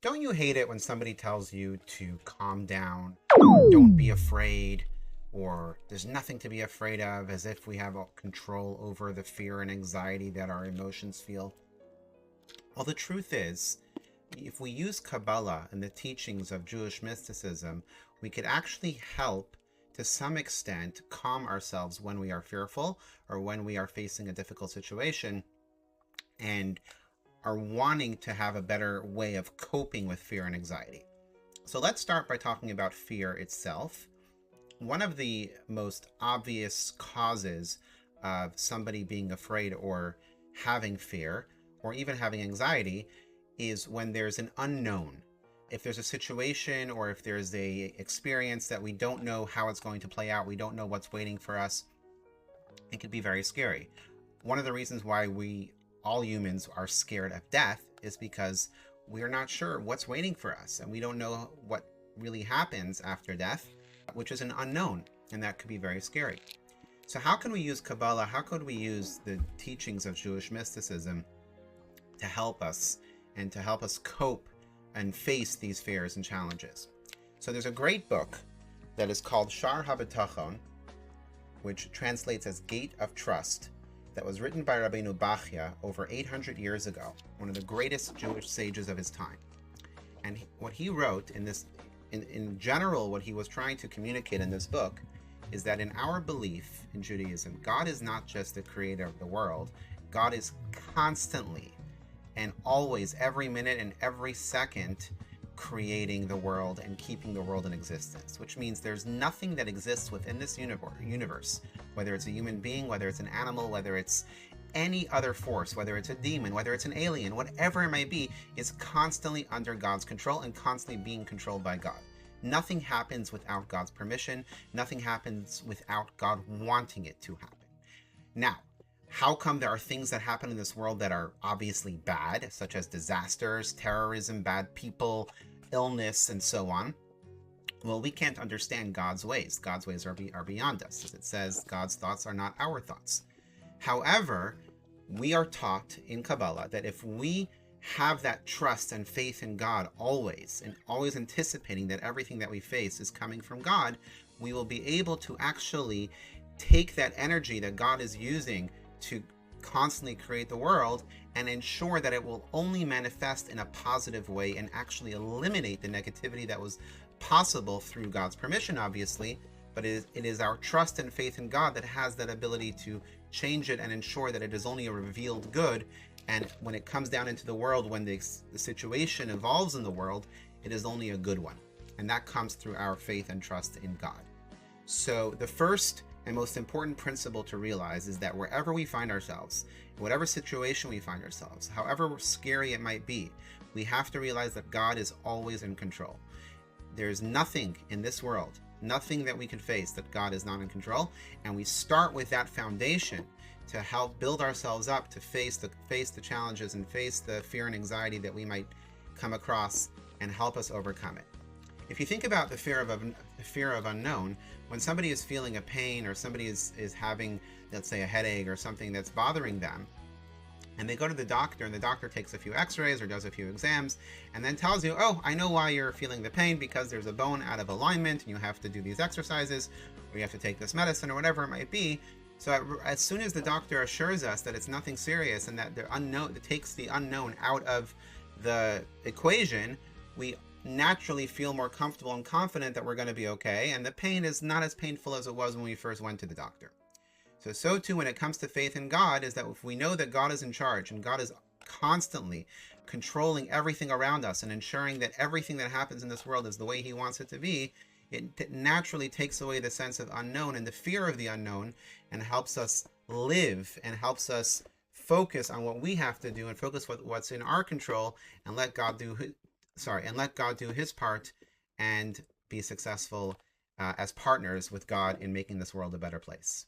Don't you hate it when somebody tells you to calm down, don't be afraid, or there's nothing to be afraid of, as if we have control over the fear and anxiety that our emotions feel? Well, the truth is, if we use Kabbalah and the teachings of Jewish mysticism, we could actually help to some extent calm ourselves when we are fearful or when we are facing a difficult situation and are wanting to have a better way of coping with fear and anxiety. So let's start by talking about fear itself. One of the most obvious causes of somebody being afraid or having fear or even having anxiety is when there's an unknown. If there's a situation or if there's a experience that we don't know how it's going to play out, we don't know what's waiting for us, it can be very scary. One of the reasons why all humans are scared of death is because we're not sure what's waiting for us and we don't know what really happens after death, which is an unknown, and that could be very scary. So how can we use Kabbalah? How could we use the teachings of Jewish mysticism to help us and to help us cope and face these fears and challenges? So there's a great book that is called Sha'ar HaBitachon, which translates as Gate of Trust, that was written by Rabeinu Bachya over 800 years ago, one of the greatest Jewish sages of his time. And what he wrote in general, what he was trying to communicate in this book is that in our belief in Judaism, God is not just the creator of the world. God is constantly and always, every minute and every second, creating the world and keeping the world in existence, which means there's nothing that exists within this universe, whether it's a human being, whether it's an animal, whether it's any other force, whether it's a demon, whether it's an alien, whatever it may be, is constantly under God's control and constantly being controlled by God. Nothing happens without God's permission. Nothing happens without God wanting it to happen. Now, how come there are things that happen in this world that are obviously bad, such as disasters, terrorism, bad people, illness, and so on? Well, we can't understand God's ways. God's ways are beyond us. As it says, God's thoughts are not our thoughts. However, we are taught in Kabbalah that if we have that trust and faith in God always, and always anticipating that everything that we face is coming from God, we will be able to actually take that energy that God is using to constantly create the world and ensure that it will only manifest in a positive way and actually eliminate the negativity that was possible through God's permission, obviously, but it is our trust and faith in God that has that ability to change it and ensure that it is only a revealed good. And when it comes down into the world, when the situation evolves in the world, it is only a good one. And that comes through our faith and trust in God. So the first and most important principle to realize is that wherever we find ourselves, whatever situation we find ourselves, however scary it might be, we have to realize that God is always in control. There's nothing in this world, nothing that we can face that God is not in control. And we start with that foundation to help build ourselves up to face the challenges and face the fear and anxiety that we might come across and help us overcome it. If you think about the fear of unknown, when somebody is feeling a pain or somebody is having, let's say, a headache or something that's bothering them, and they go to the doctor and the doctor takes a few x-rays or does a few exams and then tells you, oh, I know why you're feeling the pain, because there's a bone out of alignment and you have to do these exercises or you have to take this medicine or whatever it might be. So as soon as the doctor assures us that it's nothing serious and that the unknown, that takes the unknown out of the equation, we naturally feel more comfortable and confident that we're going to be okay, and the pain is not as painful as it was when we first went to the doctor. So too when it comes to faith in God, is that if we know that God is in charge and God is constantly controlling everything around us and ensuring that everything that happens in this world is the way he wants it to be, it naturally takes away the sense of unknown and the fear of the unknown and helps us live and helps us focus on what we have to do and focus what's in our control and let God do his part and be successful as partners with God in making this world a better place.